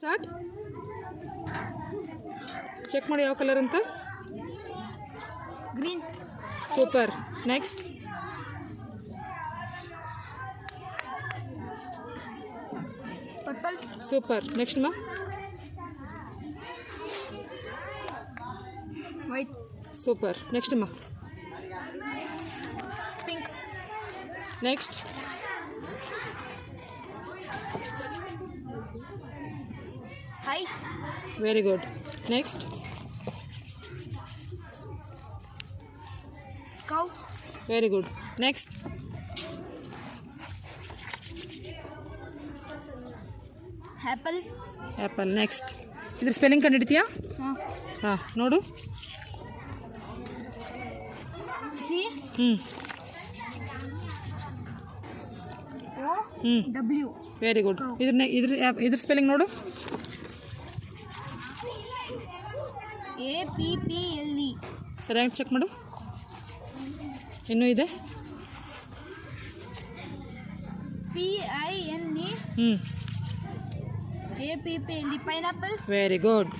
Start. Check ಮಾಡಿ ಯಾವ colour ಅಂತ. Green. Super. Next. Purple. Super. Next ಮಾ. ವೈಟ್. ಸೂಪರ್. ನೆಕ್ಸ್ಟ್ ಮಾ. Pink. Next. High. Very good. Next. Cow. Very good. Next. Apple. Apple. Next. ಇದ್ರ spelling ಕಂಡುಹಿಡಿತೀಯಾ? ಹಾಂ. ಹಾಂ ನೋಡು. ಸಿ. ಓ. ಡಬ್ಲ್ಯೂ. Very good. ಇದ್ರ ಸ್ಪೆಲ್ಲಿಂಗ್ ನೋಡು. APPLE. ಸರಿಯಾಗಿ ಚೆಕ್ ಮಾಡು. ಇನ್ನೂ ಇದೆ. PINE. APPLE. Pineapple. Very good.